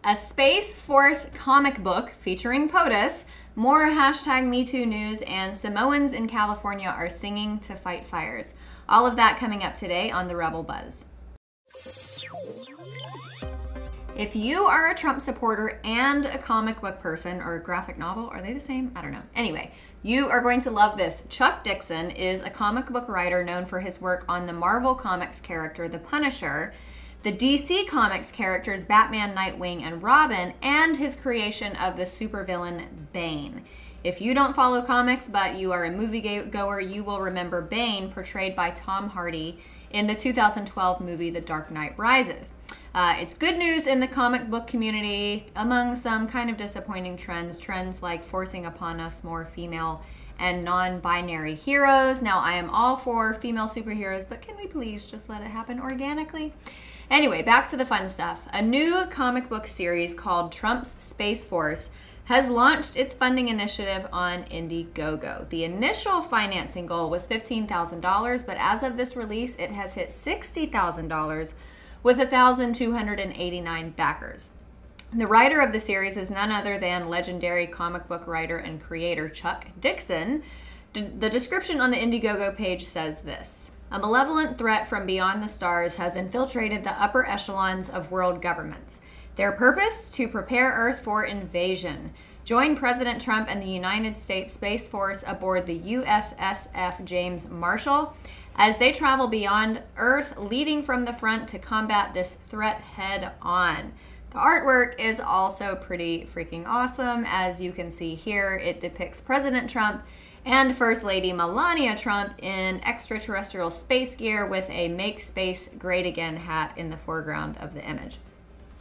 A Space Force comic book featuring POTUS, more hashtag MeToo news, and Samoans in California are singing to fight fires. All of that coming up today on the Rebel Buzz. If you are a Trump supporter and a comic book person, or a graphic novel, are they the same? I don't know. Anyway, you are going to love this. Chuck Dixon is a comic book writer known for his work on the Marvel Comics character, the Punisher, the DC Comics characters Batman, Nightwing, and Robin, and his creation of the supervillain Bane. If you don't follow comics, but you are a moviegoer, you will remember Bane, portrayed by Tom Hardy in the 2012 movie The Dark Knight Rises. It's good news in the comic book community, among some kind of disappointing trends like forcing upon us more female and non-binary heroes. Now, I am all for female superheroes, but can we please just let it happen organically? Anyway, back to the fun stuff. A new comic book series called Trump's Space Force has launched its funding initiative on Indiegogo. The initial financing goal was $15,000, but as of this release, it has hit $60,000 with 1,289 backers. The writer of the series is none other than legendary comic book writer and creator Chuck Dixon. The description on the Indiegogo page says this: a malevolent threat from beyond the stars has infiltrated the upper echelons of world governments. Their purpose? To prepare Earth for invasion. Join President Trump and the United States Space Force aboard the USSF James Marshall as they travel beyond Earth, leading from the front to combat this threat head on. The artwork is also pretty freaking awesome. As you can see here, it depicts President Trump and First Lady Melania Trump in extraterrestrial space gear with a Make Space Great Again hat in the foreground of the image.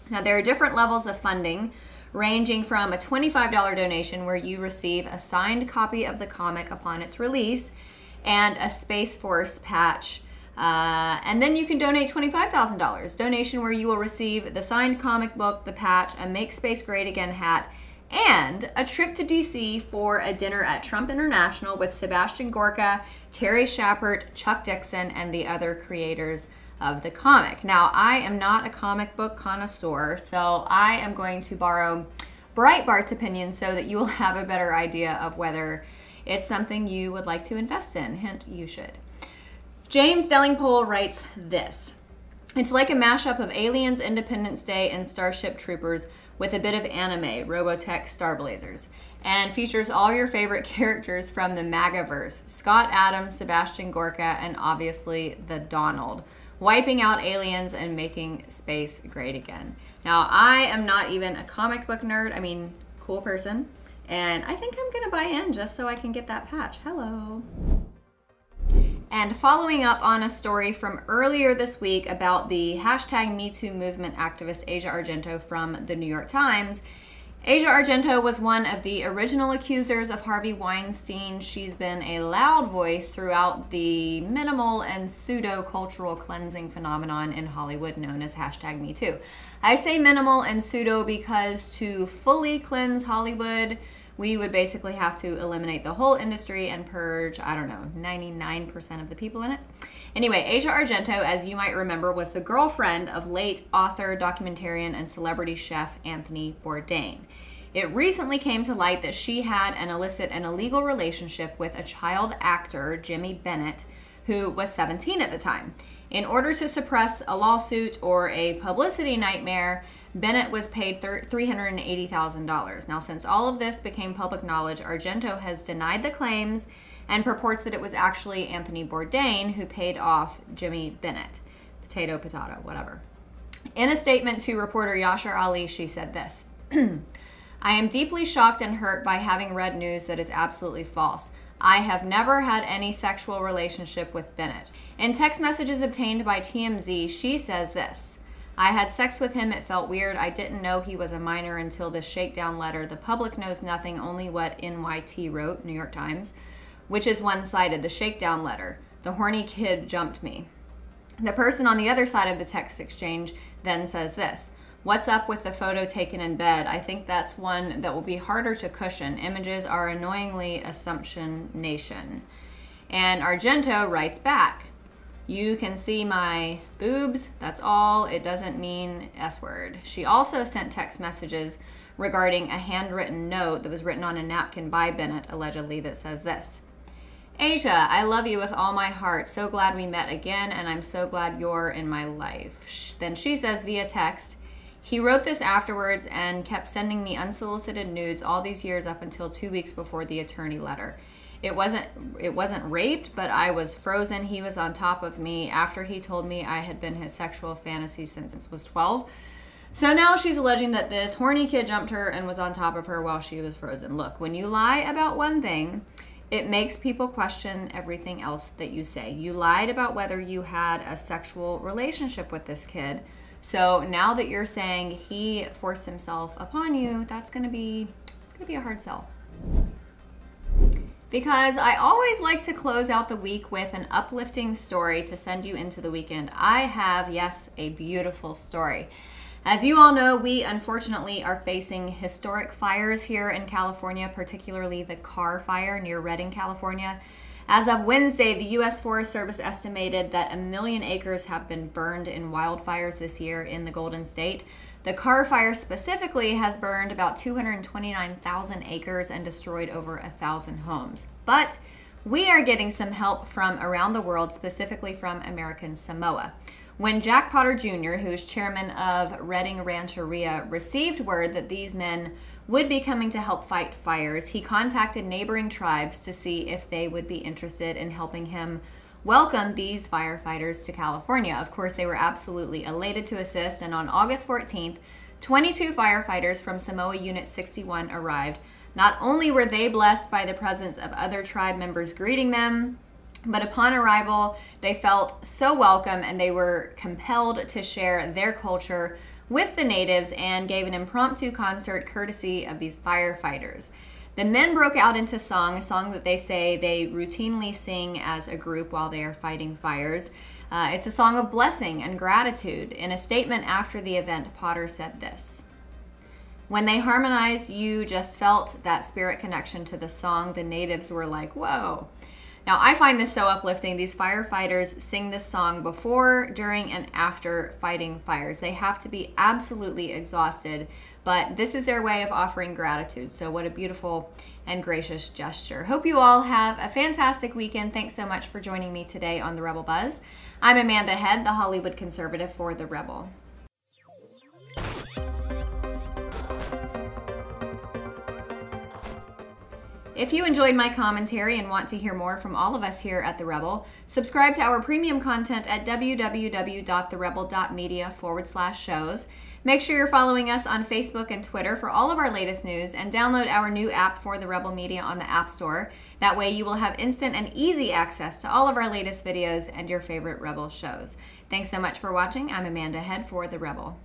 Now, there are different levels of funding, ranging from a $25 donation where you receive a signed copy of the comic upon its release and a Space Force patch. And then you can donate $25,000, donation where you will receive the signed comic book, the patch, a Make Space Great Again hat, and a trip to DC for a dinner at Trump International with Sebastian Gorka, Terry Schappert, Chuck Dixon, and the other creators of the comic. Now, I am not a comic book connoisseur, so I am going to borrow Breitbart's opinion so that you will have a better idea of whether it's something you would like to invest in. Hint, you should. James Dellingpole writes this: it's like a mashup of Aliens, Independence Day, and Starship Troopers with a bit of anime, Robotech, Starblazers, and features all your favorite characters from the MAGAverse: Scott Adams, Sebastian Gorka, and obviously the Donald, wiping out aliens and making space great again. Now, I am not even a comic book nerd. I mean, cool person. And I think I'm gonna buy in just so I can get that patch. Hello. And following up on a story from earlier this week about the hashtag MeToo movement activist Asia Argento from the New York Times, Asia Argento was one of the original accusers of Harvey Weinstein. She's been a loud voice throughout the minimal and pseudo-cultural cleansing phenomenon in Hollywood known as hashtag MeToo. I say minimal and pseudo because to fully cleanse Hollywood, we would basically have to eliminate the whole industry and purge, I don't know, 99% of the people in it. Anyway, Asia Argento, as you might remember, was the girlfriend of late author, documentarian, and celebrity chef Anthony Bourdain. It recently came to light that she had an illicit and illegal relationship with a child actor, Jimmy Bennett, who was 17 at the time. In order to suppress a lawsuit or a publicity nightmare, Bennett was paid $380,000. Now, since all of this became public knowledge, Argento has denied the claims and purports that it was actually Anthony Bourdain who paid off Jimmy Bennett. Potato, potato, whatever. In a statement to reporter Yashar Ali, she said this: I am deeply shocked and hurt by having read news that is absolutely false. I have never had any sexual relationship with Bennett. In text messages obtained by TMZ, she says this: I had sex with him. It felt weird. I didn't know he was a minor until this shakedown letter. The public knows nothing, only what NYT wrote, New York Times, which is one-sided. The shakedown letter. The horny kid jumped me. The person on the other side of the text exchange then says this: what's up with the photo taken in bed? I think that's one that will be harder to cushion. Images are annoyingly assumption nation. And Argento writes back: You can see my boobs, that's all. It doesn't mean S word. She also sent text messages regarding a handwritten note that was written on a napkin by Bennett, allegedly, that says this: Asia, I love you with all my heart. So glad we met again, and I'm so glad you're in my life. Then she says via text, he wrote this afterwards and kept sending me unsolicited nudes all these years up until 2 weeks before the attorney letter. It wasn't raped, but I was frozen. He was on top of me after he told me I had been his sexual fantasy since I was 12. So now she's alleging that this horny kid jumped her and was on top of her while she was frozen. Look, when you lie about one thing, it makes people question everything else that you say. You lied about whether you had a sexual relationship with this kid. So now that you're saying he forced himself upon you, it's gonna be a hard sell. Because I always like to close out the week with an uplifting story to send you into the weekend. I have, yes, a beautiful story. As you all know, we unfortunately are facing historic fires here in California, particularly the Carr Fire near Redding, California. As of Wednesday, the U.S. Forest Service estimated that 1 million acres have been burned in wildfires this year in the Golden State. The Carr Fire specifically has burned about 229,000 acres and destroyed over 1,000 homes. But we are getting some help from around the world, specifically from American Samoa. When Jack Potter Jr., who is chairman of Redding Rancheria, received word that these men would be coming to help fight fires, he contacted neighboring tribes to see if they would be interested in helping him welcome these firefighters to California. Of course, they were absolutely elated to assist, and on August 14th, 22 firefighters from Samoa Unit 61 arrived. Not only were they blessed by the presence of other tribe members greeting them, but upon arrival, they felt so welcome and they were compelled to share their culture with the natives and gave an impromptu concert courtesy of these firefighters. The men broke out into song, a song that they say they routinely sing as a group while they are fighting fires. It's a song of blessing and gratitude. In a statement after the event, Potter said this: when they harmonized, you just felt that spirit connection to the song. The natives were like, whoa. Now, I find this so uplifting. These firefighters sing this song before, during, and after fighting fires. They have to be absolutely exhausted, but this is their way of offering gratitude. So what a beautiful and gracious gesture. Hope you all have a fantastic weekend. Thanks so much for joining me today on The Rebel Buzz. I'm Amanda Head, the Hollywood conservative for The Rebel. If you enjoyed my commentary and want to hear more from all of us here at The Rebel, subscribe to our premium content at www.therebel.media/shows. Make sure you're following us on Facebook and Twitter for all of our latest news, and download our new app for The Rebel Media on the App Store. That way you will have instant and easy access to all of our latest videos and your favorite Rebel shows. Thanks so much for watching. I'm Amanda Head for The Rebel.